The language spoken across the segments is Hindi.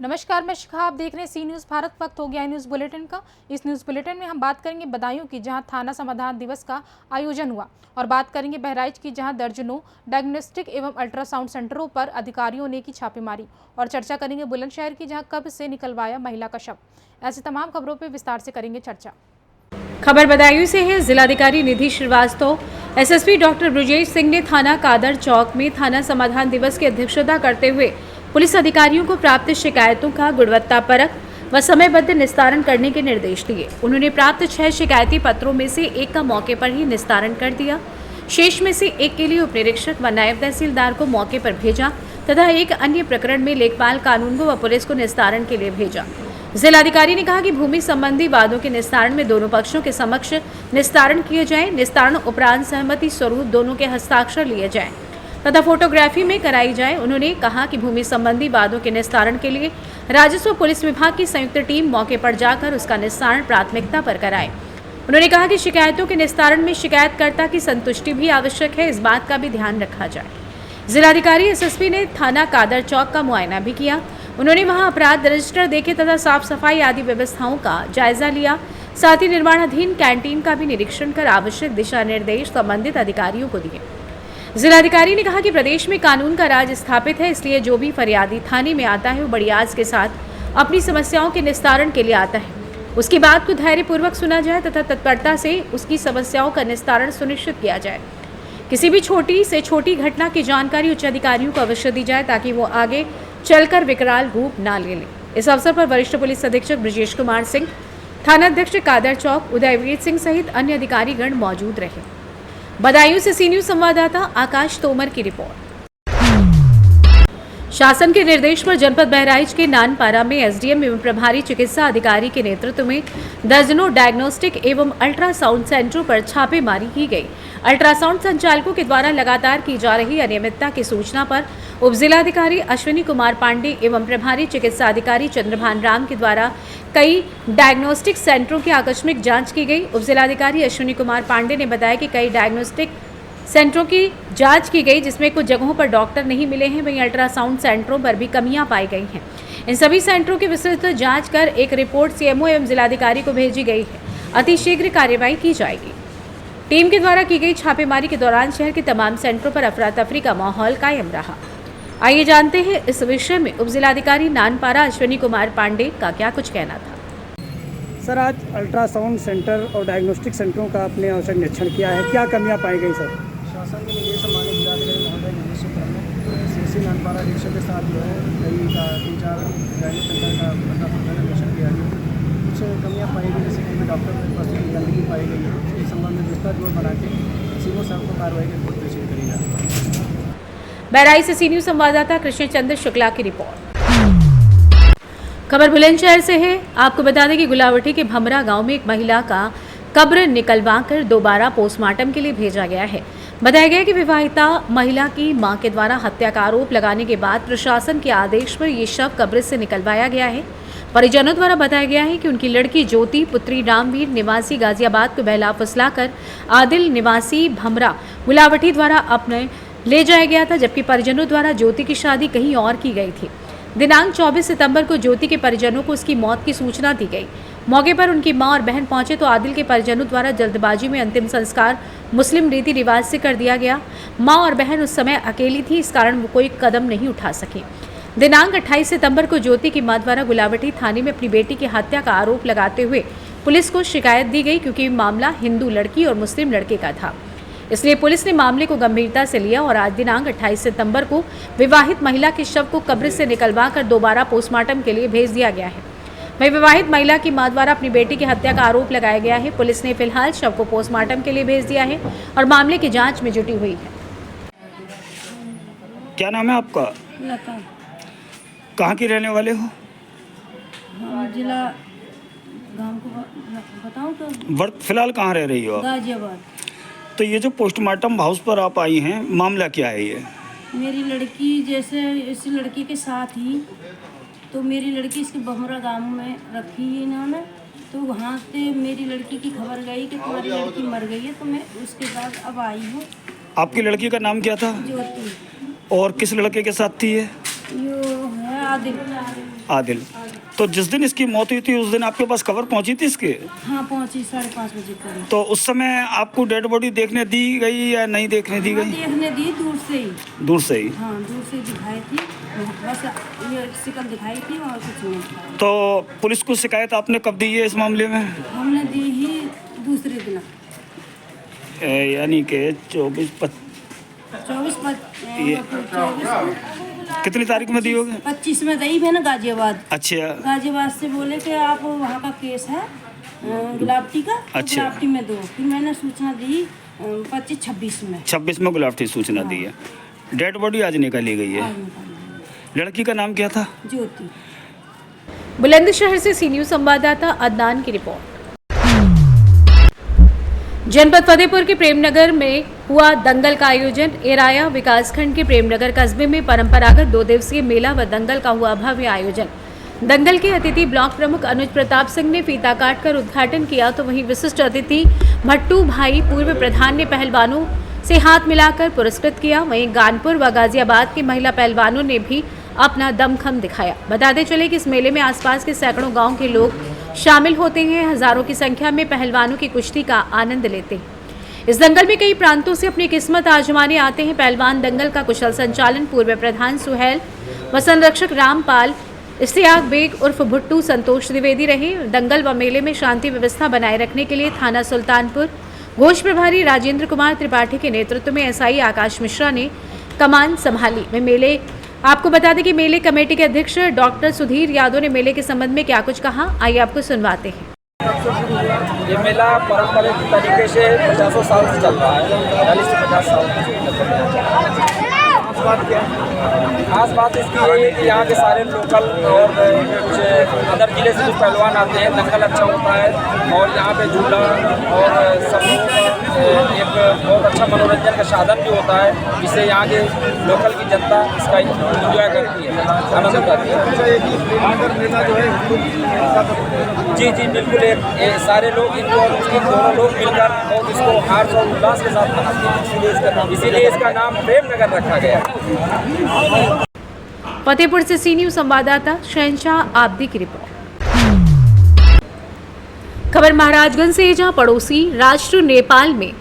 नमस्कार, मैं शिखा। आप देख रहे हैं सी न्यूज़ भारत। वक्त हो गया है न्यूज़ बुलेटिन का। इस न्यूज़ बुलेटिन में हम बात करेंगे बदायूं की, जहां थाना समाधान दिवस का आयोजन हुआ, और बात करेंगे बहराइच की, जहां दर्जनों डायग्नोस्टिक एवं अल्ट्रासाउंड सेंटरों पर अधिकारियों ने की छापेमारी, और चर्चा करेंगे बुलंदशहर की, जहां कब्र से निकलवाया महिला का शव। ऐसी तमाम खबरों पर विस्तार से करेंगे चर्चा। खबर बदायूं से है। जिलाधिकारी निधि श्रीवास्तव, एसएसपी डॉक्टर ब्रजेश सिंह ने थाना कादर चौक में थाना समाधान दिवस की अध्यक्षता करते हुए पुलिस अधिकारियों को प्राप्त शिकायतों का गुणवत्तापरक व समयबद्ध निस्तारण करने के निर्देश दिए। उन्होंने प्राप्त 6 शिकायती पत्रों में से एक का मौके पर ही निस्तारण कर दिया। शेष में से एक के लिए उप निरीक्षक व नायब तहसीलदार को मौके पर भेजा तथा एक अन्य प्रकरण में लेखपाल कानून व पुलिस को निस्तारण के लिए भेजा। जिलाधिकारी ने कहा कि भूमि संबंधी वादों के निस्तारण में दोनों पक्षों के समक्ष निस्तारण किए जाए। निस्तारण उपरांत सहमति स्वरूप दोनों के हस्ताक्षर लिए जाएं तथा फोटोग्राफी में कराई जाए। उन्होंने कहा कि भूमि संबंधी वादों के निस्तारण के लिए राजस्व पुलिस विभाग की संयुक्त टीम मौके पर जाकर उसका निस्तारण प्राथमिकता पर कराए। उन्होंने कहा कि शिकायतों के निस्तारण में शिकायतकर्ता की संतुष्टि भी आवश्यक है, इस बात का भी ध्यान रखा जाए। जिलाधिकारी एसएसपी ने थाना कादर चौक का मुआयना भी किया। उन्होंने वहां अपराध रजिस्टर देखे तथा साफ सफाई आदि व्यवस्थाओं का जायजा लिया। साथ ही निर्माणाधीन कैंटीन का भी निरीक्षण कर आवश्यक दिशा निर्देश संबंधित अधिकारियों को दिए। जिलाधिकारी ने कहा कि प्रदेश में कानून का राज स्थापित है, इसलिए जो भी फरियादी थाने में आता है वो बड़ी आस के साथ अपनी समस्याओं के निस्तारण के लिए आता है। उसकी बात को धैर्यपूर्वक सुना जाए तथा तत्परता से उसकी समस्याओं का निस्तारण सुनिश्चित किया जाए। किसी भी छोटी से छोटी घटना की जानकारी उच्च अधिकारियों को अवश्य दी जाए ताकि वो आगे चलकर विकराल रूप ना ले लें। इस अवसर पर वरिष्ठ पुलिस अधीक्षक ब्रजेश कुमार सिंह, थानाध्यक्ष कादर चौक उदयवीर सिंह सहित अन्य अधिकारीगण मौजूद रहे। बदायूं से सी न्यूज़ संवाददाता आकाश तोमर की रिपोर्ट। शासन के निर्देश पर जनपद बहराइच के नानपारा में एसडीएम एवं प्रभारी चिकित्सा अधिकारी के नेतृत्व में दर्जनों डायग्नोस्टिक एवं अल्ट्रासाउंड सेंटरों पर छापेमारी की गई। अल्ट्रासाउंड संचालकों के द्वारा लगातार की जा रही अनियमितता की सूचना पर उप जिलाधिकारी अश्विनी कुमार पांडे एवं प्रभारी चिकित्सा अधिकारी चंद्रभान राम के द्वारा कई डायग्नोस्टिक सेंटरों की आकस्मिक जांच की गई। उप जिलाधिकारी अश्विनी कुमार पांडे ने बताया कि कई डायग्नोस्टिक सेंटरों की जांच की गई, जिसमें कुछ जगहों पर डॉक्टर नहीं मिले हैं। वहीं अल्ट्रासाउंड सेंटरों पर भी कमियां पाई गई हैं। इन सभी सेंटरों की विस्तृत जांच कर एक रिपोर्ट सीएमओ एवं जिलाधिकारी को भेजी गई है। अतिशीघ्र कार्रवाई की जाएगी। टीम के द्वारा की गई छापेमारी के दौरान शहर के तमाम सेंटरों पर अफरा तफरी का माहौल कायम रहा। आइए जानते हैं इस विषय में उप जिलाधिकारी नानपारा अश्विनी कुमार पांडे का क्या कुछ कहना था। सर, आज अल्ट्रासाउंड सेंटर और डायग्नोस्टिक सेंटरों का आपने औचक निरीक्षण किया है, क्या कमियां पाई गई सर? शासन के निर्देश माननीय जिलाधिकारी महोदय निर्देश में सीसी नानपारा अधीक्षक के साथ जो है कई 3-4 डायग्नोस्टिक सेंटर का अल्ट्रासाउंड निरीक्षण किया गया। कुछ कमियां पाई गई, जैसे कि डॉक्टर में उपस्थित गंदगी पाई गई है। इस संबंध में विस्तार जोर बना के सीओ साहब को कार्रवाई की रिपोर्ट प्रेषित करी जा रही है। बहराइच से सी न्यूज़ संवाददाता कृष्ण चंद्र शुक्ला की रिपोर्ट। खबर बुलंदशहर से है। आपको बता दें कि गुलावटी के भमरा गांव में एक महिला का कब्र निकलवाकर दोबारा पोस्टमार्टम के लिए भेजा गया है। बताया गया कि विवाहिता महिला की मां के द्वारा हत्या का आरोप लगाने के बाद प्रशासन के आदेश पर ये शव कब्र से निकलवाया गया है। परिजनों द्वारा बताया गया है कि उनकी लड़की ज्योति पुत्री रामवीर निवासी गाजियाबाद को बहला फुसलाकर आदिल निवासी भमरा गुलावटी द्वारा अपने ले जाया गया था, जबकि परिजनों द्वारा ज्योति की शादी कहीं और की गई थी। दिनांक 24 सितंबर को ज्योति के परिजनों को उसकी मौत की सूचना दी गई। मौके पर उनकी मां और बहन पहुंचे तो आदिल के परिजनों द्वारा जल्दबाजी में अंतिम संस्कार मुस्लिम रीति रिवाज से कर दिया गया। मां और बहन उस समय अकेली थी, इस कारण वो कोई कदम नहीं उठा सकी। दिनांक 28 सितंबर को ज्योति की मां द्वारा गुलावटी थाने में अपनी बेटी की हत्या का आरोप लगाते हुए पुलिस को शिकायत दी गई, क्योंकि मामला हिंदू लड़की और मुस्लिम लड़के का था। इसलिए पुलिस ने मामले को गंभीरता से लिया और आज दिनांक 28 सितंबर को विवाहित महिला के शव को कब्र से निकलवाकर दोबारा पोस्टमार्टम के लिए भेज दिया गया है। वहीं विवाहित महिला की मां द्वारा अपनी बेटी की हत्या का आरोप लगाया गया है। पुलिस ने फिलहाल शव को पोस्टमार्टम के लिए भेज दिया है और मामले की जांच में जुटी हुई है। क्या नाम है आपका? लता। कहाँ की रहने वाले हो? जिला गांव को बताऊं तो फिलहाल कहाँ रह रही हो आप? गाजियाबाद। तो ये जो पोस्टमार्टम हाउस पर आप आई हैं, मामला क्या है ये? मेरी लड़की जैसे इस लड़की के साथ ही, तो मेरी लड़की इसके बमरा गांव में रखी है इन्होंने, तो वहाँ से मेरी लड़की की खबर गई कि तुम्हारी लड़की मर गई है, तो मैं उसके बाद अब आई हूँ। आपकी लड़की का नाम क्या था? ज्योति। और किस लड़के के साथ थी ये? यो है आदिल। आदिल। तो जिस दिन इसकी मौत हुई थी उस दिन आपके पास खबर पहुंची थी इसके? हाँ पहुँची 5:30 बजे करीब। तो उस समय आपको डेड बॉडी देखने दी गई या नहीं देखने दी गई? देखने दी दूर से ही। दूर से ही? हाँ दूर से दिखाई थी, बस ये शिकल दिखाई थी और कुछ नहीं। तो पुलिस को शिकायत आपने कब दी है इस मामले में? हमने दी ही दूसरे दिन, यानी कि 24 कितनी तारीख में दी होगी? 25 में दी है ना गाजियाबाद। अच्छा। गाजियाबाद से बोले कि आप वहाँ का केस है गुलाबटी का, अच्छा। गुलाबटी में दो। फिर मैंने सूचना दी 25-26 में। 26 में गुलाबटी सूचना दी है। डेड बॉडी आज निकाली गई है। लड़की का नाम क्या था? ज्योति। बुलंदशहर से सी न्यूज संवाददाता अदनान की रिपोर्ट। जनपद फतेहपुर के प्रेमनगर में हुआ दंगल का आयोजन। एराया विकासखंड के प्रेमनगर कस्बे में परंपरागत 2 दिवसीय मेला व दंगल का हुआ भव्य आयोजन। दंगल के अतिथि ब्लॉक प्रमुख अनुज प्रताप सिंह ने फीता काटकर उद्घाटन किया, तो वहीं विशिष्ट अतिथि भट्टू भाई पूर्व प्रधान ने पहलवानों से हाथ मिलाकर पुरस्कृत किया। वहीं गानपुर व गाजियाबाद के महिला पहलवानों ने भी अपना दमखम दिखाया। बताते चले कि इस मेले में आसपास के सैकड़ों गांव के लोग शामिल होते हैं। हजारों की संख्या में पहलवानों की कुश्ती का आनंद लेते हैं। इस दंगल में कई प्रांतों से अपनी किस्मत आजमाने आते हैं। पहलवान दंगल का कुशल संचालन पूर्व प्रधान सुहेल व संरक्षक रामपाल इश्तियाक बेग उर्फ भुट्टू संतोष द्विवेदी रहे। दंगल व मेले में शांति व्यवस्था बनाए रखने के लिए थाना सुल्तानपुर घोष प्रभारी राजेंद्र कुमार त्रिपाठी के नेतृत्व में एसआई आकाश मिश्रा ने कमान संभाली। वे मेले आपको बता दें कि मेले कमेटी के अध्यक्ष डॉक्टर सुधीर यादव ने मेले के संबंध में क्या कुछ कहा, आइए आपको सुनवाते हैं। ये मेला पारंपरिक तरीके से 50 साल से चल रहा है, 40 से 50 साल से। खास बात इसकी यही है कि यहाँ के सारे लोकल और कुछ अदर जिले से जो पहलवान आते हैं, दंगल अच्छा होता है और यहाँ पे झूला और सब एक बहुत अच्छा मनोरंजन का साधन भी होता है, जिससे यहाँ के लोकल की जनता इसका इंजॉय करती है, आनंद उठाती है। जी जी बिल्कुल, एक सारे लोग दोनों लोग मिलकर और इसको हर्ष और उल्लास के साथ मनाते हैं, इसीलिए इसका नाम प्रेमनगर रखा गया। फतेहपुर से सी न्यूज संवाददाता शहनशाह आब्दी की रिपोर्ट। खबर महाराजगंज से, जहां पड़ोसी राष्ट्र नेपाल में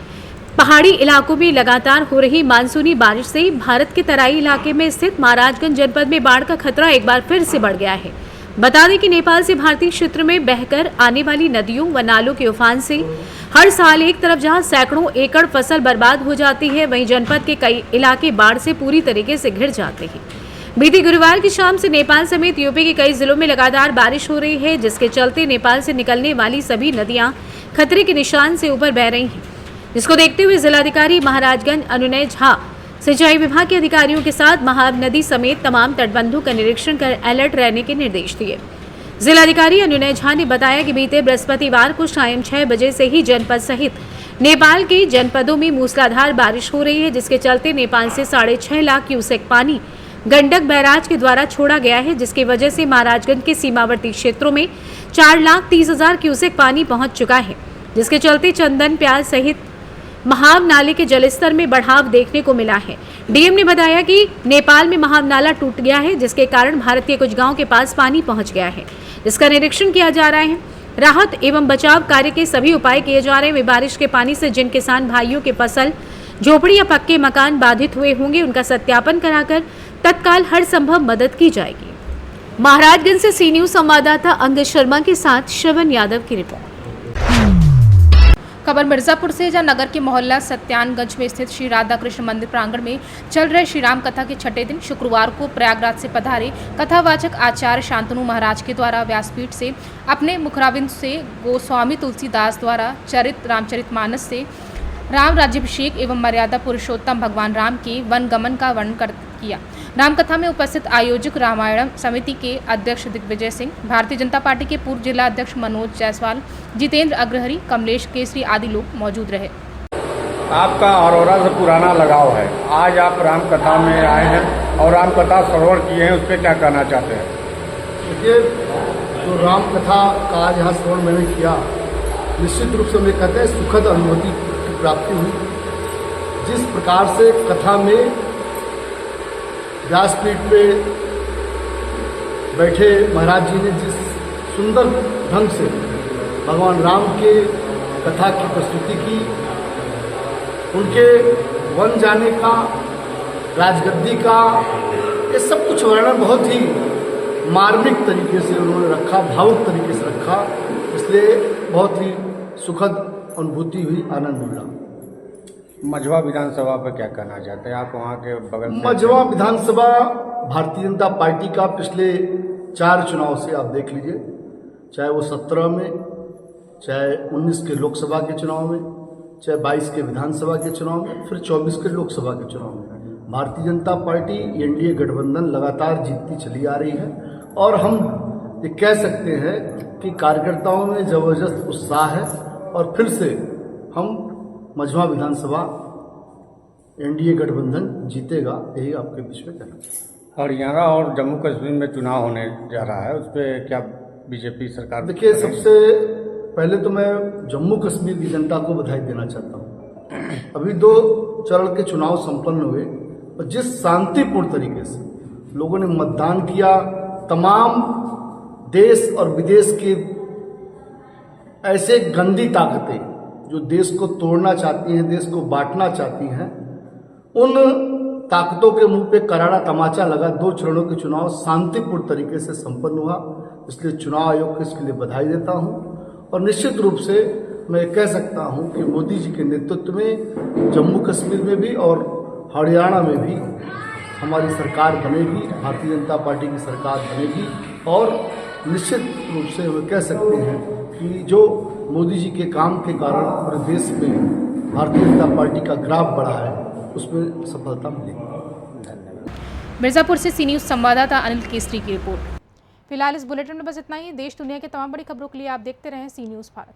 पहाड़ी इलाकों में लगातार हो रही मानसूनी बारिश से भारत के तराई इलाके में स्थित महाराजगंज जनपद में बाढ़ का खतरा एक बार फिर से बढ़ गया है। बता दें कि नेपाल से भारतीय क्षेत्र में बहकर आने वाली नदियों व नालों के उफान से हर साल एक तरफ जहां सैकड़ों एकड़ फसल बर्बाद हो जाती है, वहीं जनपद के कई इलाके बाढ़ से पूरी तरीके से घिर जाते हैं। बीते गुरुवार की शाम से नेपाल समेत यूपी के कई जिलों में लगातार बारिश हो रही है, जिसके चलते नेपाल से निकलने वाली सभी नदियां खतरे के निशान से ऊपर बह रही हैं, जिसको देखते हुए जिलाधिकारी महाराजगंज अनुनय झा सिंचाई विभाग के अधिकारियों के साथ महाव नदी समेत तमाम तटबंधों का निरीक्षण कर अलर्ट रहने के निर्देश दिए। जिलाधिकारी अनुनय झा ने बताया कि बीते बृहस्पतिवार को शाम 6 बजे से ही जनपद सहित नेपाल के जनपदों में मूसलाधार बारिश हो रही है, जिसके चलते नेपाल से 6.5 लाख क्यूसेक पानी गंडक बैराज के द्वारा छोड़ा गया है, जिसकी वजह से महाराजगंज के सीमावर्ती क्षेत्रों में 4,30,000 क्यूसेक पानी पहुंच चुका है, जिसके चलते चंदन प्याज सहित महाव नाले के जलस्तर में बढ़ाव देखने को मिला है। डीएम ने बताया कि नेपाल में महाव नाला टूट गया है, जिसके कारण भारत के कुछ गांव के पास पानी पहुंच गया है, जिसका निरीक्षण किया जा रहा है। राहत एवं बचाव कार्य के सभी उपाय किए जा रहे हैं। वे बारिश के पानी से जिन किसान भाइयों के फसल, झोपड़ी या पक्के मकान बाधित हुए होंगे, उनका सत्यापन कराकर तत्काल हर संभव मदद की जाएगी। महाराजगंज से सी न्यूज संवाददाता अंगद शर्मा के साथ श्रवण यादव की रिपोर्ट। खबर मिर्जापुर से, जहां नगर के मोहल्ला सत्यानगंज में स्थित श्री राधा कृष्ण मंदिर प्रांगण में चल रहे श्री राम कथा के छठे दिन शुक्रवार को प्रयागराज से पधारे कथावाचक आचार्य शांतनु महाराज के द्वारा व्यासपीठ से अपने मुखराविंद से गोस्वामी तुलसीदास द्वारा चरित रामचरितमानस से राम राज्याभिषेक एवं मर्यादा पुरुषोत्तम भगवान राम के वन गमन का वर्णन किया। रामकथा में उपस्थित आयोजक रामायण समिति के अध्यक्ष दिग्विजय सिंह, भारतीय जनता पार्टी के पूर्व जिला अध्यक्ष मनोज जायसवाल, जितेंद्र अग्रहरी, कमलेश केसरी आदि लोग मौजूद रहे। आपका अरोरा से पुराना लगाव है, आज आप रामकथा में आए हैं और रामकथा श्रवण किए हैं, उस पर क्या कहना चाहते हैं? देखिए, जो रामकथा का आज यहाँ श्रवण मैंने किया, निश्चित रूप से मैं कहते हैं सुखद अनुभूति की प्राप्ति हुई। जिस प्रकार से कथा में व्यासपीठ पे बैठे महाराज जी ने जिस सुंदर ढंग से भगवान राम के कथा की प्रस्तुति की, उनके वन जाने का, राजगद्दी का, ये सब कुछ वर्णन बहुत ही मार्मिक तरीके से उन्होंने रखा, भावुक तरीके से रखा, इसलिए बहुत ही सुखद अनुभूति हुई, आनंद मिला। मझवा विधानसभा पर क्या कहना चाहते हैं आप? वहाँ के बगल में मझवा विधानसभा भारतीय जनता पार्टी का पिछले 4 चुनाव से आप देख लीजिए, चाहे वो 17 में, चाहे 19 के लोकसभा के चुनाव में, चाहे 22 के विधानसभा के चुनाव में, फिर 24 के लोकसभा के चुनाव में भारतीय जनता पार्टी एनडीए गठबंधन लगातार जीतती चली आ रही है। और हम ये कह सकते हैं कि कार्यकर्ताओं में जबरदस्त उत्साह है और फिर से हम मझवा विधानसभा एनडीए गठबंधन जीतेगा, यही आपके बीच में कहना। हरियाणा और जम्मू कश्मीर में चुनाव होने जा रहा है, उस पर क्या बीजेपी सरकार? देखिए, सबसे पहले तो मैं जम्मू कश्मीर की जनता को बधाई देना चाहता हूँ। अभी 2 चरण के चुनाव संपन्न हुए और जिस शांतिपूर्ण तरीके से लोगों ने मतदान किया, तमाम देश और विदेश की ऐसे गंदी ताकतें जो देश को तोड़ना चाहती हैं, देश को बांटना चाहती हैं, उन ताकतों के मुंह पे करारा तमाचा लगा। 2 चरणों के चुनाव शांतिपूर्ण तरीके से संपन्न हुआ, इसलिए चुनाव आयोग को इसके लिए बधाई देता हूं। और निश्चित रूप से मैं कह सकता हूं कि मोदी जी के नेतृत्व में जम्मू कश्मीर में भी और हरियाणा में भी हमारी सरकार बनेगी, भारतीय जनता पार्टी की सरकार बनेगी। और निश्चित रूप से वे कह सकते हैं कि जो मोदी जी के काम के कारण पूरे देश में भारतीय जनता पार्टी का ग्राफ बढ़ा है, उसमें सफलता मिलेगी। मिर्जापुर से सी न्यूज़ संवाददाता अनिल केसरी की रिपोर्ट। फिलहाल इस बुलेटिन में बस इतना ही। देश दुनिया के तमाम बड़ी खबरों के लिए आप देखते रहें सी न्यूज़ भारत।